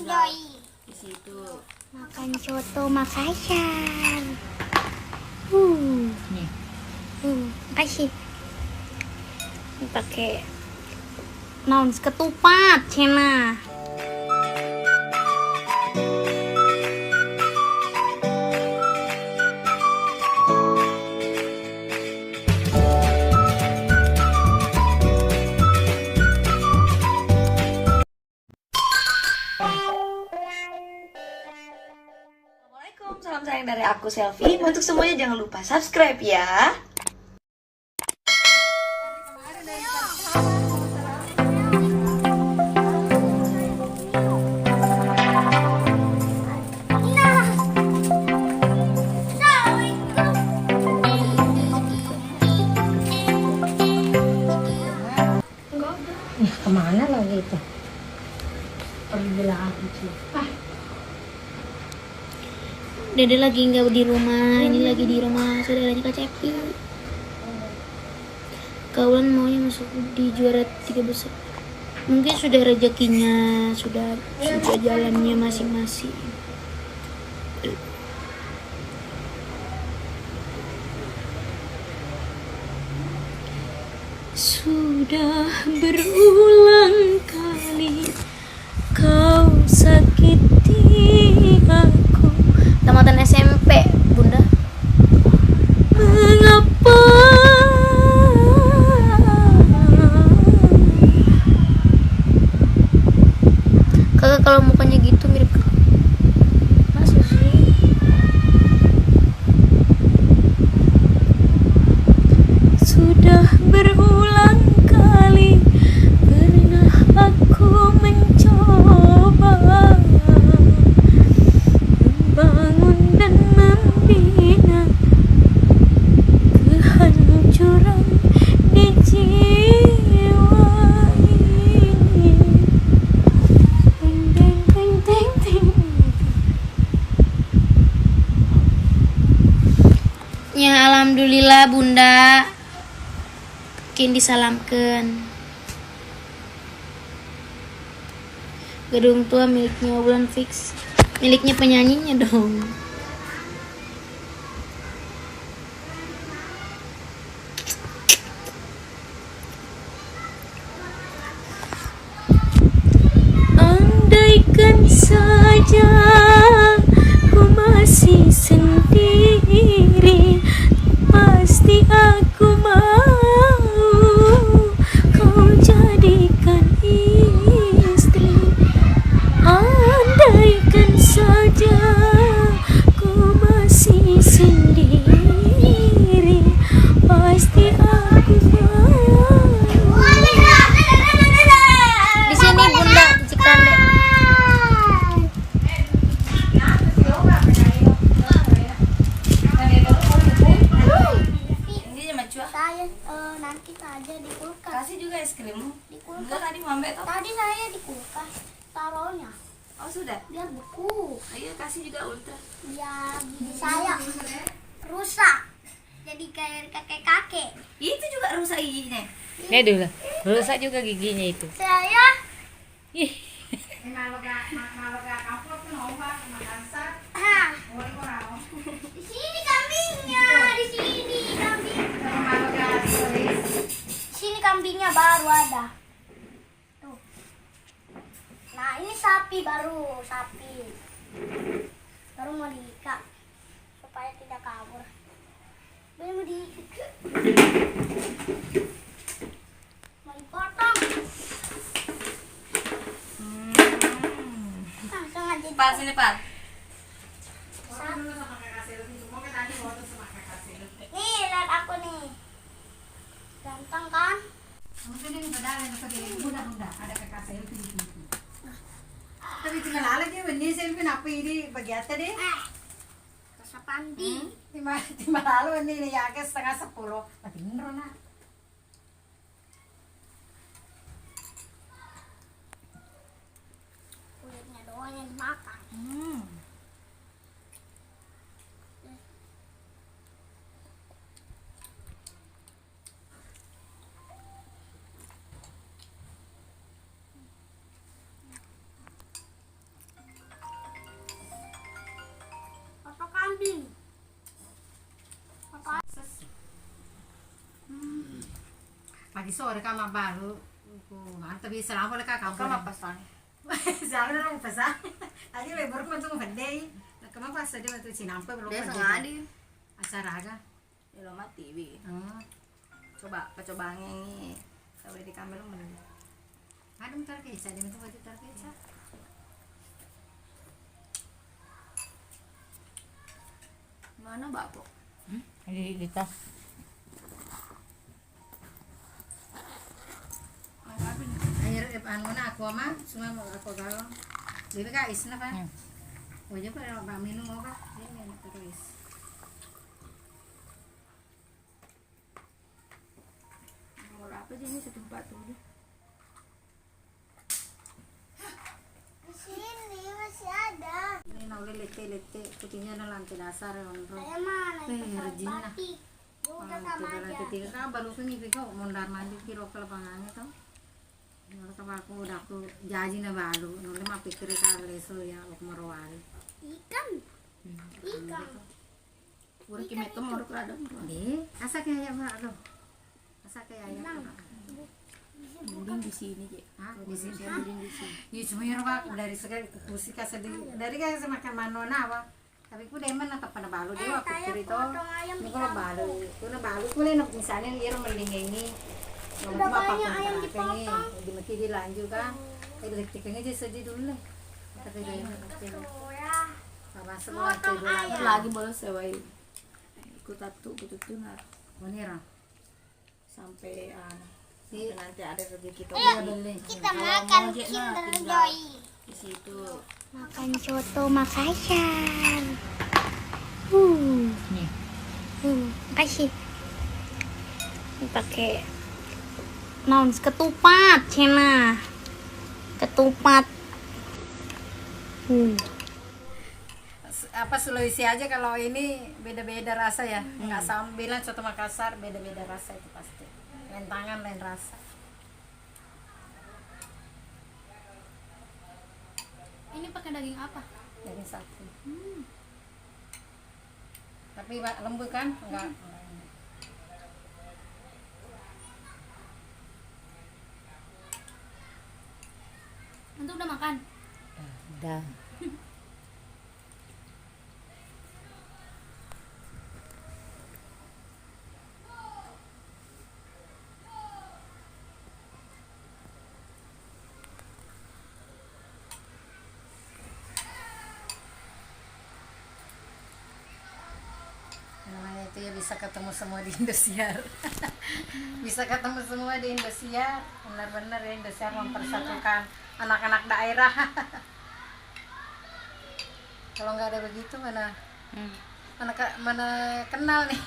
enjoy. Di situ. Makan soto Makassar. Nih. Makasih. Ini pakai naon ketupat cina. Assalamualaikum, salam sayang dari aku Selfie. Untuk semuanya jangan lupa subscribe ya. Kemana lagi itu? Pergi bilang aku sih. Dede lagi nggak di rumah, ini lagi di rumah saudaranya Kak Cepi. Kawan maunya masuk di juara 3 besar. Mungkin sudah rezekinya, sudah jalannya masing-masing. Sudah berulang kali kau sakiti aku. Tamatan SMP, Bunda. Mengapa kakak kalau mukanya gitu mirip kakak? Masa sih? Sudah berulang kali pernah aku mencoba membangun dan membina kehancuran di jiwa ini. Teng, teng, teng, teng. Ya alhamdulillah Bunda. Mungkin disalamkan. Gedung tua miliknya Wulan Fix. Miliknya penyanyinya dong. Andaikan saja ku masih sendiri, pasti aku mau kau jadikan istri. Andaikan saja ku masih sendiri, pasti aku mau. Di sini Bunda Cikande. Ini macam Saya nanti aja di kulkas. kasih juga es krim. Di kulkas. Enggak tadi mambe tuh. Tadi saya di kulkas taruhnya Oh sudah. biar beku. Ayo kasih juga ultra. Biar gigi saya rusak. Jadi kayak kakek-kakek. Itu juga rusak giginya. Ini dulu. Rusak juga giginya itu. Saya Ih. ah, di sini kambingnya, di sini kambingnya. Di sini kambingnya baru ada. Tuh. Nah, ini sapi baru, sapi. Baru mau diikat supaya tidak kabur. Baru mau diikat. Mau dipotong. Langsung aja. Pak sini Pak. Nih, lihat aku nih. Ganteng kan? tapi tinggal lagi benih selfie apa ini bagi apa deh? Rasa pandi. Timbal lalu ini ya ke 9:30. Tapi bener nak. Kulitnya doang yang dimakan. pagi sore kama baru. Mantap bisa lah boleh kakak. Kamu apa sang? Jangan dong pesan. Tadi lebar pun tuh pendai. Nah kemana pas tadi waktu sinampe belum Dia pendai. sengaja. Acara aga. Ya lo mati bi. Oh. Coba percobaan ini. Coba di kamera mana? Ada mutar keca, dia itu baju tar keca. Mana bako? Di tas. Air anu na aku mah cuma mau aku galon. Dia ka isna pa. Oh ya pa ba minum apa? Ini enak terus. Nomor apa sih ini 147? Di sini masih ada. Ini na uli lete putihnya na lantai dasar on ro. Saya mana? Rejin na. Udah sama aja. Tiga ka baru tuh ngipi ko mondar mandir kiro ke lapangannya tuh. Nol ka aku udah aku jaji na baru. Nol mah pikir ka leso ya ok marwali. Ikan. Ikan. Udah kimet tuh mau kerada. Asa kaya ba do. Asa kaya ya. Mending di sini je. Ah, di sini. Mending di sini. Iya cuma ya Pak dari sekali kursi kasih dari kasih makan manona apa. Tapi ku demen atau pada balu dia aku kiri to. Ini kalau balu, ku na balu ku le misalnya dia meling ini. Udah banyak ayam dipotong. Di mati dilanjut kan. Elektriknya aja sedih dulu lah. Kata dia. Ya. Apa semua tidur lagi. Lagi boleh sewai. Ikut tatu nar Bonira. sampai nanti ada rezeki kita beli. Kita makan Kinder Joy. Di situ. Makan soto Makassar. Nih. Makasih. Ini pakai naon ketupat, Cina. Ketupat. Apa Sulawesi aja kalau ini beda-beda rasa ya. Enggak sama bilang soto Makassar beda-beda rasa itu pasti. Lain tangan lain rasa. Ini pakai daging apa? Dari sapi. Tapi lembut kan? Enggak. Untuk udah makan? Udah. Namanya itu ya bisa ketemu semua di Indosiar. Bisa ketemu semua di Indosiar. Benar-benar ya Indosiar mempersatukan anak-anak daerah. Kalau nggak ada begitu mana mana kenal nih.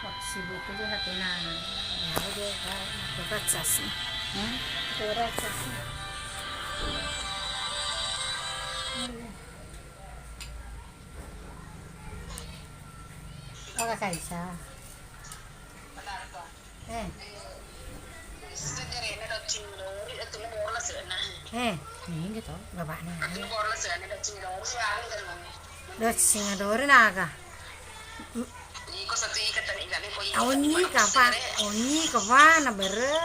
Wah, sibuk aja hati nana. Ya udah, dapat cas. Dapat cas. Oh, Kak Isa. Ini gitu, bapaknya. Udah singadori naga. Oni kapan? Oni kapan? Nabere.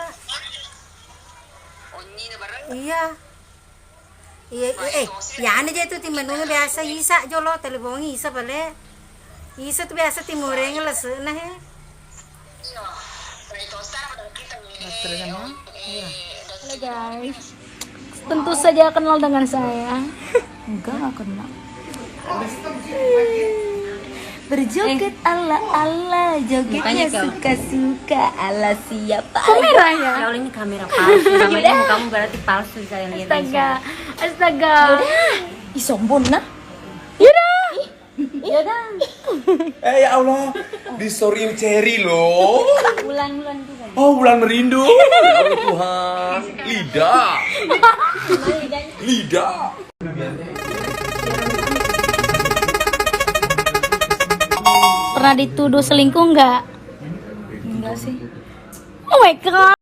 Iya. Iya, ya ane aja itu timenungnya biasa Isa jolo teleponnya Isa balik. Isa tuh biasa timurnya ngeles nah he. Halo guys. Tentu saja kenal dengan saya. Enggak kenal. Berjoget ala-ala, jogetnya suka-suka ala siapa? Kamera ya? Ya Allah ini kamera palsu. Namanya kamu berarti palsu kalian lihat. Astaga. Ih sombong nah. Iya dah. Ya Allah, di storyin Cherry loh. Bulan-bulan juga. Oh, bulan merindu. Ya Allah Tuhan, lidah. Lidah. Pernah dituduh selingkuh nggak? Enggak sih. Oh my god.